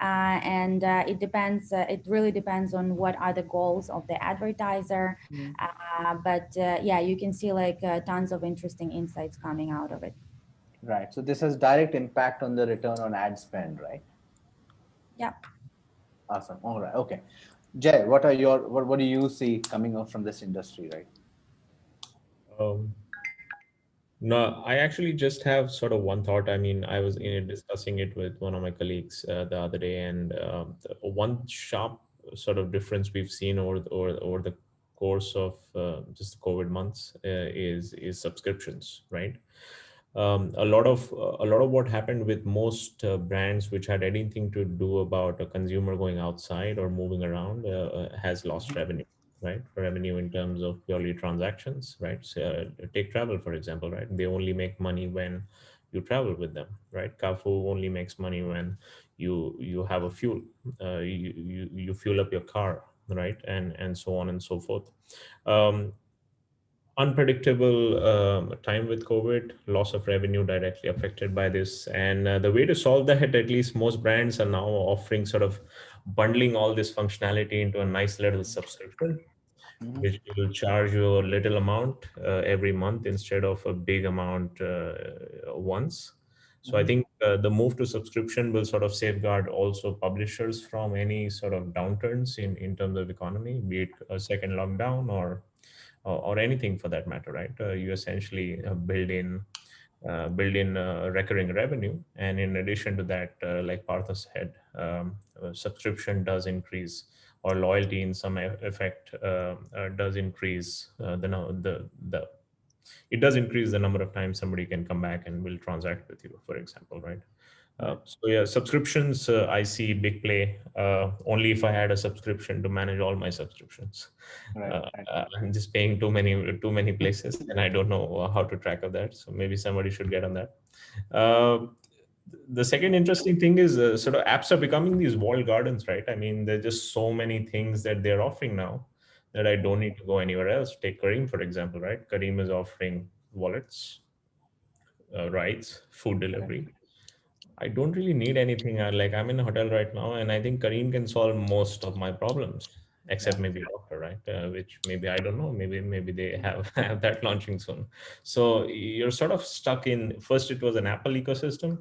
And it depends. It really depends on what are the goals of the advertiser. But yeah, you can see like tons of interesting insights coming out of it. Right. So this has direct impact on the return on ad spend, right? Yeah. Awesome. All right. Okay. Jay, what do you see coming up from this industry, right? Um, No, I actually just have sort of one thought. I mean, I was discussing it with one of my colleagues the other day, and one sharp sort of difference we've seen over the course of just the COVID months is subscriptions, right? A lot of what happened with most brands which had anything to do about a consumer going outside or moving around has lost revenue, right? Revenue in terms of purely transactions, right? So, take travel, for example, right? They only make money when you travel with them, right? Carrefour only makes money when you have a fuel, you fuel up your car, right? And so on and so forth. Um, Unpredictable time with COVID, loss of revenue directly affected by this. And the way to solve that, at least most brands are now offering sort of bundling all this functionality into a nice little subscription, which will charge you a little amount every month instead of a big amount once. So I think the move to subscription will sort of safeguard also publishers from any sort of downturns in terms of economy, be it a second lockdown or anything for that matter, right? You essentially build in recurring revenue, and in addition to that, like Partha said, subscription does increase, or loyalty in some effect does increase the it does increase the number of times somebody can come back and will transact with you, for example, right? So yeah, subscriptions, I see big play. Only if I had a subscription to manage all my subscriptions. I'm just paying too many places, and I don't know how to track of that. So maybe somebody should get on that. Uh, the second interesting thing is sort of apps are becoming these walled gardens, right? I mean, there's just so many things that they're offering now that I don't need to go anywhere else. Take Kareem, for example, right? Kareem is offering wallets, rides, food delivery. I don't really need anything. Like I'm in a hotel right now, and I think Kareem can solve most of my problems, except maybe a doctor, right? Which maybe I don't know. Maybe they have have that launching soon. So you're sort of stuck in. First, it was an Apple ecosystem,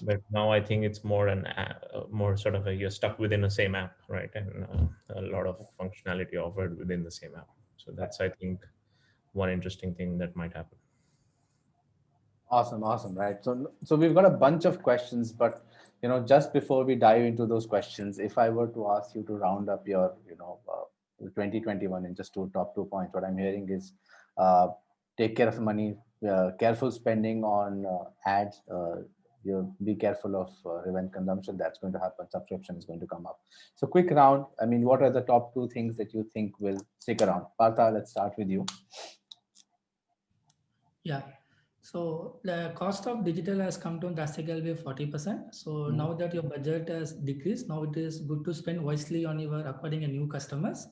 but now I think it's more sort of you're stuck within the same app, right? And a lot of functionality offered within the same app. So that's, I think, one interesting thing that might happen. Awesome, right? So we've got a bunch of questions, but just before we dive into those questions, if I were to ask you to round up your 2021 in just top 2 points, what I'm hearing is take care of money, careful spending on ads, you be careful of revenge consumption. That's going to happen. Subscription is going to come up. So quick round. I mean, what are the top 2 things that you think will stick around? Partha, let's start with you. Yeah. So the cost of digital has come down drastically by 40%. So now that your budget has decreased, now it is good to spend wisely on your acquiring a new customers.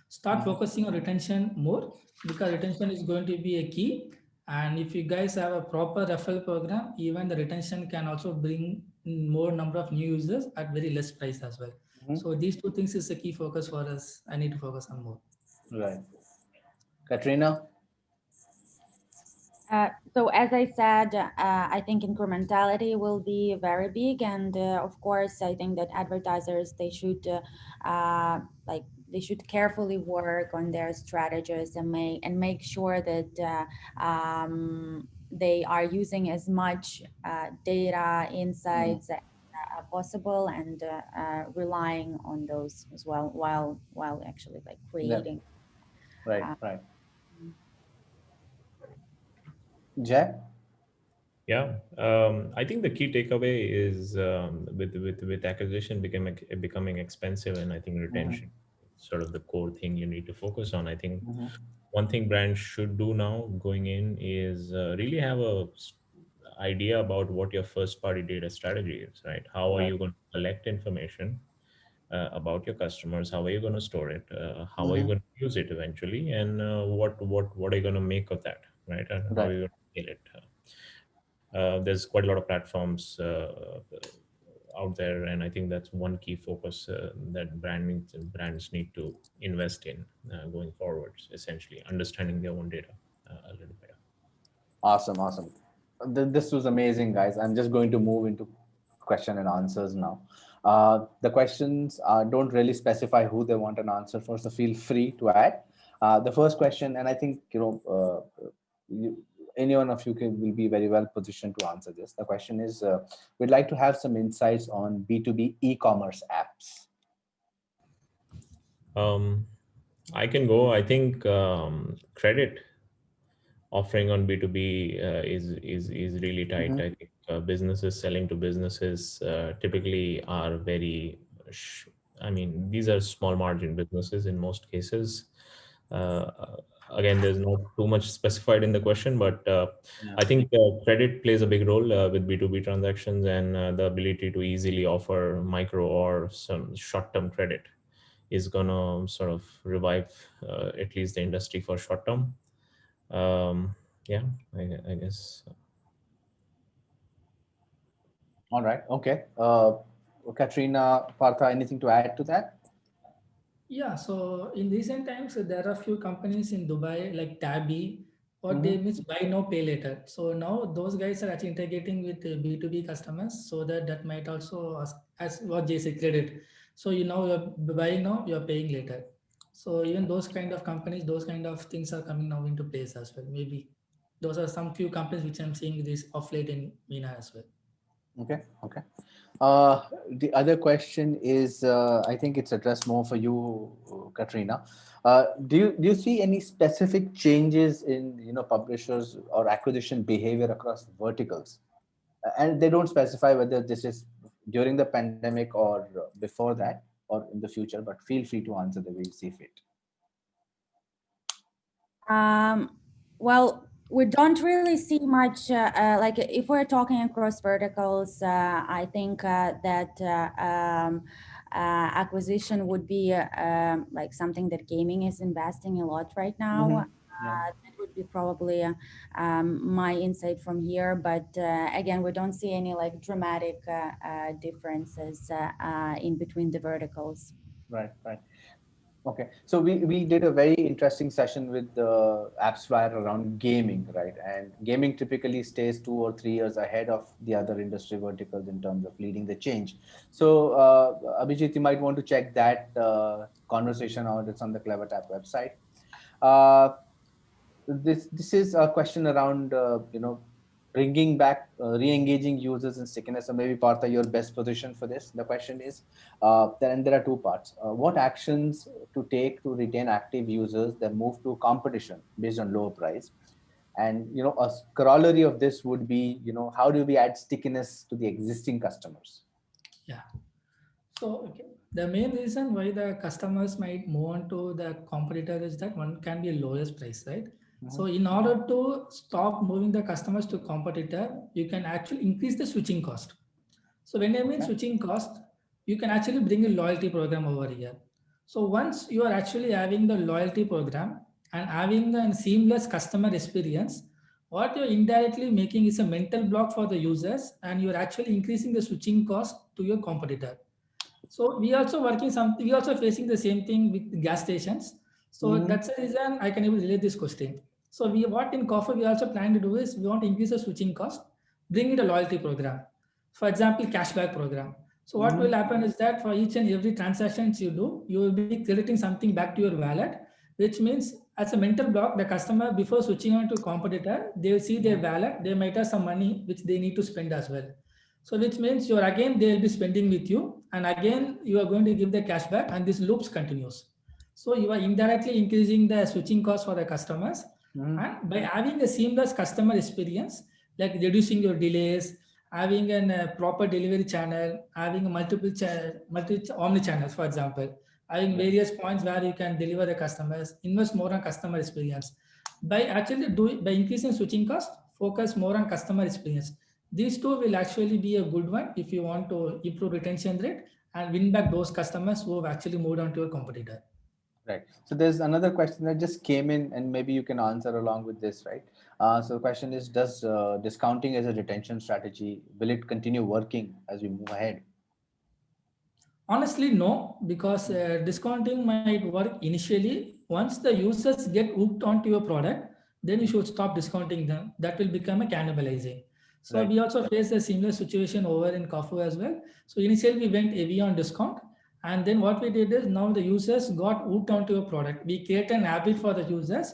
Start focusing on retention more, because retention is going to be a key. And if you guys have a proper referral program, even the retention can also bring more number of new users at very less price as well. So these 2 things is a key focus for us. I need to focus on more. Right. Katrina? So as I said, I think incrementality will be very big, and of course, I think that advertisers like they should carefully work on their strategies and make sure that they are using as much data insights possible, and relying on those as well while actually like Yeah. creating. Right, Uh, right. Jay? Yeah, I think the key takeaway is with acquisition becoming expensive, and I think retention is sort of the core thing you need to focus on. I think one thing brands should do now going in is really have idea about what your first party data strategy is, right? How are Right. you going to collect information about your customers? How are you going to store it? How are you Mm-hmm. going to use it eventually? And what are you going to make of that, right? And how are Right. you going to scale it? There's quite a lot of platforms out there, and I think that's one key focus that brands need to invest in going forwards. Essentially, understanding their own data a little better. Awesome, awesome. This was amazing, guys. I'm just going to move into question and answers now. The questions don't really specify who they want an answer for, so feel free to add. The first question, and I think any one of you will be very well positioned to answer this. The question is, we'd like to have some insights on B2B e-commerce apps. Um, I can go. I think credit offering on B2B is really tight. I think businesses selling to businesses typically are very, I mean, these are small margin businesses in most cases. Uh, Again, there's not too much specified in the question, but I think credit plays a big role with B2B transactions, and the ability to easily offer micro or some short-term credit is gonna sort of revive at least the industry for short term. um, yeah, I guess. All right. Okay. Katrina, Partha, anything to add to that? Yeah, so in recent times, there are few companies in Dubai like Tabby, what they means buy now, pay later. So now those guys are actually integrating with B2B customers, so that might also, as what Jay said, credit. So you know you're buying now, you're paying later. So even those kind of companies, those kind of things are coming now into place as well. Maybe those are some few companies which I'm seeing this of late in MENA as well. Okay. Okay. The other question is, I think it's addressed more for you, Katrina. Do you see any specific changes in publishers or acquisition behavior across verticals? And they don't specify whether this is during the pandemic or before that or in the future, but feel free to answer the way you see fit. Well, we don't really see much, like if we're talking across verticals, I think that acquisition would be like something that gaming is investing a lot right now. Yeah. That would be probably my insight from here. But again, we don't see any like dramatic differences in between the verticals. Right. Right. Okay, so we did a very interesting session with the AppsFlyer around gaming, right? And gaming typically stays 2 or 3 years ahead of the other industry verticals in terms of leading the change. So Abhijit, you might want to check that conversation out. It's on the CleverTap website. Uh, this is a question around bringing back re-engaging users in stickiness. So maybe Partha, you're best positioned for this. The question is, then there are 2 parts. What actions to take to retain active users that move to competition based on lower price? And a corollary of this would be, how do we add stickiness to the existing customers? Yeah. So okay, the main reason why the customers might move on to the competitor is that one can be a lowest price, right? So in order to stop moving the customers to competitor, you can actually increase the switching cost. So when I mean switching cost, you can actually bring a loyalty program over here. So once you are actually having the loyalty program and having a seamless customer experience, what you're indirectly making is a mental block for the users, and you're actually increasing the switching cost to your competitor. So we also facing the same thing with gas stations. So that's the reason I can able to relate this question. So we what in coffee we also plan to do is we want to increase the switching cost, bring it a loyalty program. For example, cashback program. So what will happen is that for each and every transactions you do, you will be crediting something back to your wallet, which means as a mental block, the customer before switching on to competitor, they will see their wallet, they might have some money which they need to spend as well. So which means you're again they will be spending with you, and again you are going to give the cashback, and this loops continues. So you are indirectly increasing the switching cost for the customers, and by having a seamless customer experience, like reducing your delays, having a proper delivery channel, having a multi omni channels, for example, having various points where you can deliver the customers, invest more on customer experience. By increasing switching cost, focus more on customer experience. These two will actually be a good one if you want to improve retention rate and win back those customers who have actually moved on to your competitor. Right. So there's another question that just came in, and maybe you can answer along with this, right? So the question is, does discounting as a retention strategy, will it continue working as we move ahead? Honestly, no, because discounting might work initially. Once the users get hooked onto your product, then you should stop discounting them. That will become a cannibalizing. So Right. we also faced a similar situation over in Kafu as well. So initially we went heavy on discount, and then what we did is now the users got hooked onto your product. We create an habit for the users,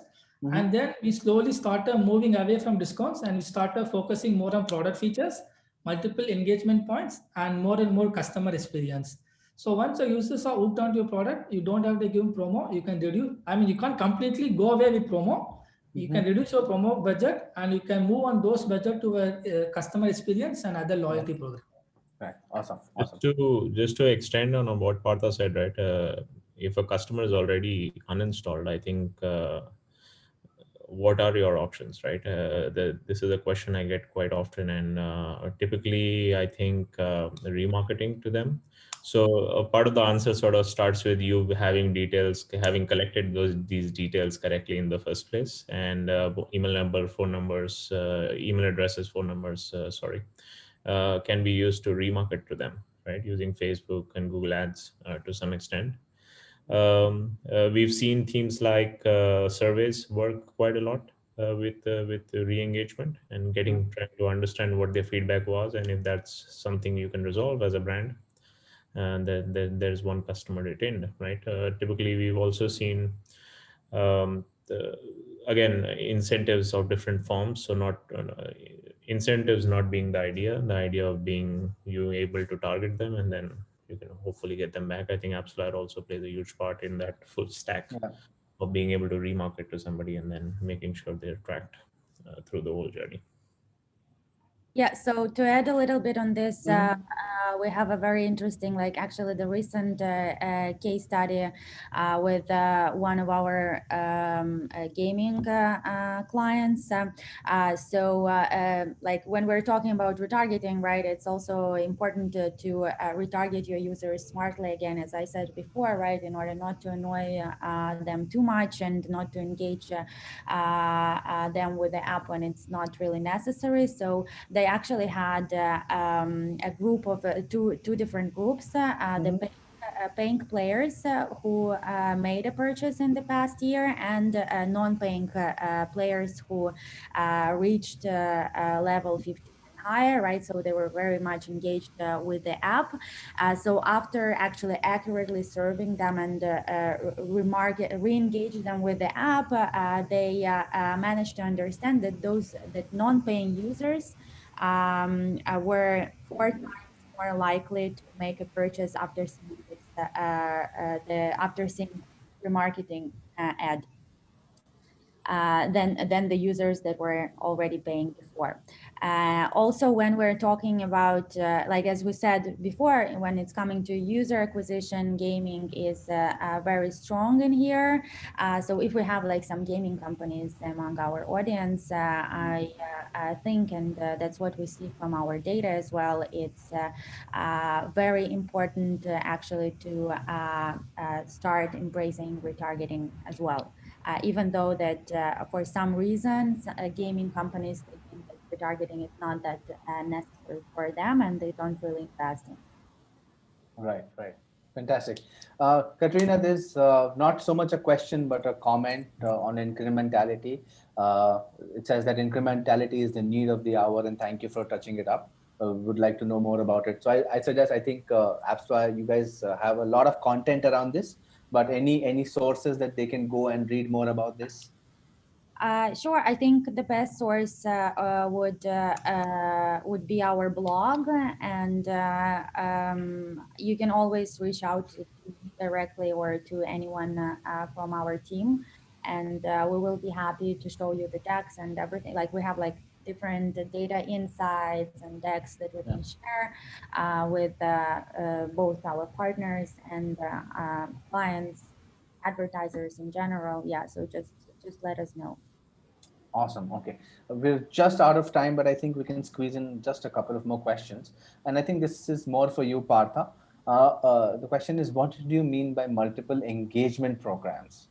and then we slowly started moving away from discounts, and we started focusing more on product features, multiple engagement points, and more customer experience. So once the users are hooked onto your product, you don't have to give promo. You can reduce. I mean, you can't completely go away with promo. You can reduce your promo budget, and you can move on those budget to a customer experience and other loyalty program. Right. Awesome. Just to extend on what Partha said, right? If a customer is already uninstalled, I think what are your options, right? This is a question I get quite often, and typically I think remarketing to them. So a part of the answer sort of starts with you having details, having collected these details correctly in the first place, and email number, phone numbers, email addresses, phone numbers, can be used to remarket to them, right? Using Facebook and Google Ads to some extent. We've seen themes like surveys work quite a lot with the re-engagement and trying to understand what their feedback was, and if that's something you can resolve as a brand, and then there's one customer retained, right? Typically, we've also seen again incentives of different forms. So not incentives not being the idea of being you able to target them and then you can hopefully get them back. I think AppsFlyer also plays a huge part in that full stack of being able to remarket to somebody and then making sure they're tracked through the whole journey. Yeah, so to add a little bit on this, we have a very interesting, like actually the recent case study with one of our gaming clients. Like when we're talking about retargeting, right, it's also important to retarget your users smartly, again, as I said before, right, in order not to annoy them too much and not to engage them with the app when it's not really necessary. So they actually had a group of two different groups, the paying players who made a purchase in the past year, and non-paying players who reached level 50 higher, right? So they were very much engaged with the app. So after actually accurately serving them and re-engage them with the app, they managed to understand that non-paying users were 4 times more likely to make a purchase after seeing after seeing remarketing ad. than the users that were already paying before. Also, when we're talking about, like as we said before, when it's coming to user acquisition, gaming is very strong in here. So if we have like some gaming companies among our audience, I think, and that's what we see from our data as well, it's very important actually to start embracing retargeting as well. Even though that for some reasons, gaming companies, they think that retargeting is not that necessary for them and they don't really invest in. Right, right. Fantastic. Katrina, there's not so much a question, but a comment on incrementality. It says that incrementality is the need of the hour, and thank you for touching it up. Would like to know more about it. So I suggest, I think AppsFlyer, you guys have a lot of content around this, but any sources that they can go and read more about this? Sure. I think the best source would be our blog, and you can always reach out to me directly or to anyone from our team, and we will be happy to show you the decks and everything. Like we have like different data insights and decks that we can share with both our partners and clients, advertisers in general. Yeah. So just let us know. Awesome. Okay. We're just out of time, but I think we can squeeze in just a couple of more questions. And I think this is more for you, Partha. The question is, what do you mean by multiple engagement programs?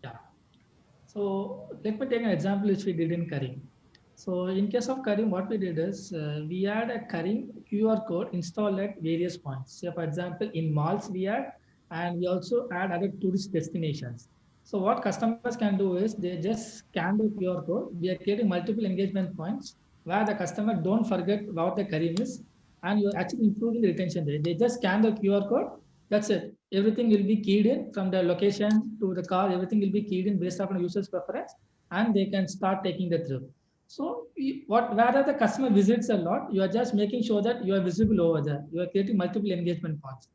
Yeah. So let me take an example which we did in Karim. So in case of Karim, what we did is we had a Karim QR code installed at various points. So for example, in malls we had, and we also add other tourist destinations. So what customers can do is they just scan the QR code. We are creating multiple engagement points where the customer don't forget what the Karim is, and you're actually improving the retention rate. They just scan the QR code. That's it. Everything will be keyed in from the location to the car. Everything will be keyed in based upon user's preference, and they can start taking the trip. So whether the customer visits a lot, you are just making sure that you are visible over there. You are creating multiple engagement points.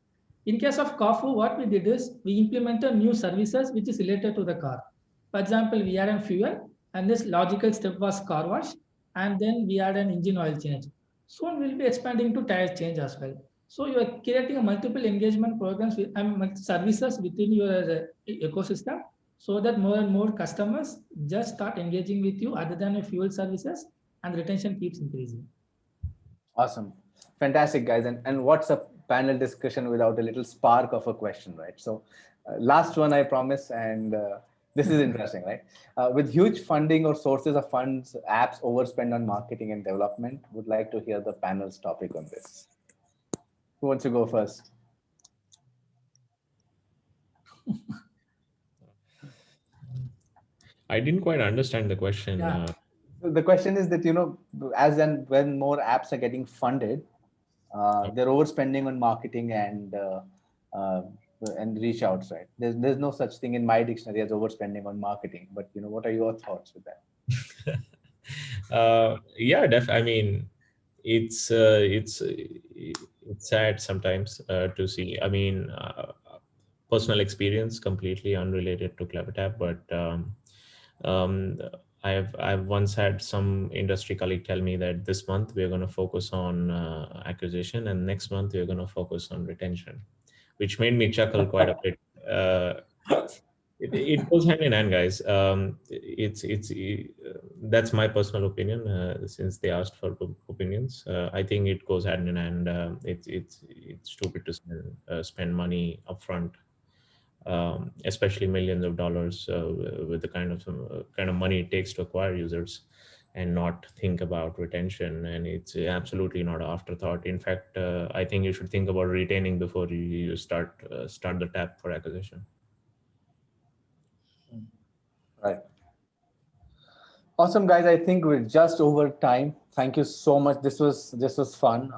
In case of Carrefour, what we did is we implemented new services which is related to the car. For example, we had a fuel, and this logical step was car wash, and then we had an engine oil change. Soon we'll be expanding to tire change as well. So you are creating a multiple engagement programs with, and services within your ecosystem, so that more and more customers just start engaging with you other than your fuel services, and retention keeps increasing. Awesome. Fantastic, guys. And what's a panel discussion without a little spark of a question, right? So last one, I promise. And this is interesting, right? With huge funding or sources of funds, apps overspend on marketing and development. Would like to hear the panel's topic on this. Who wants to go first? I didn't quite understand the question. Yeah. The question is that, as and when more apps are getting funded, they're overspending on marketing and reach outs, right? There's no such thing in my dictionary as overspending on marketing. But what are your thoughts with that? I mean, it's sad sometimes to see. I mean, personal experience completely unrelated to CleverTap, but I've once had some industry colleague tell me that this month we're going to focus on acquisition, and next month we're going to focus on retention, which made me chuckle quite a bit. It goes hand in hand, guys. That's my personal opinion. Since they asked for opinions, I think it goes hand in hand. It's stupid to spend money upfront, especially millions of dollars with the kind of money it takes to acquire users, and not think about retention. And it's absolutely not an afterthought. In fact, I think you should think about retaining before you start the tap for acquisition. Right. Awesome, guys. I think we're just over time. Thank you so much. This was fun.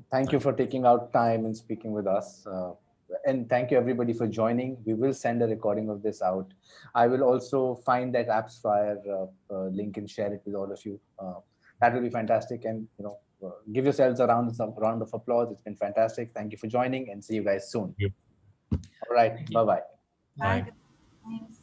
Thank you for taking out time and speaking with us. And thank you everybody for joining. We will send a recording of this out. I will also find that AppsFlyer link and share it with all of you. That will be fantastic. And give yourselves a round of applause. It's been fantastic. Thank you for joining, and see you guys soon. Thank you. All right. Bye-bye. Bye. Thanks.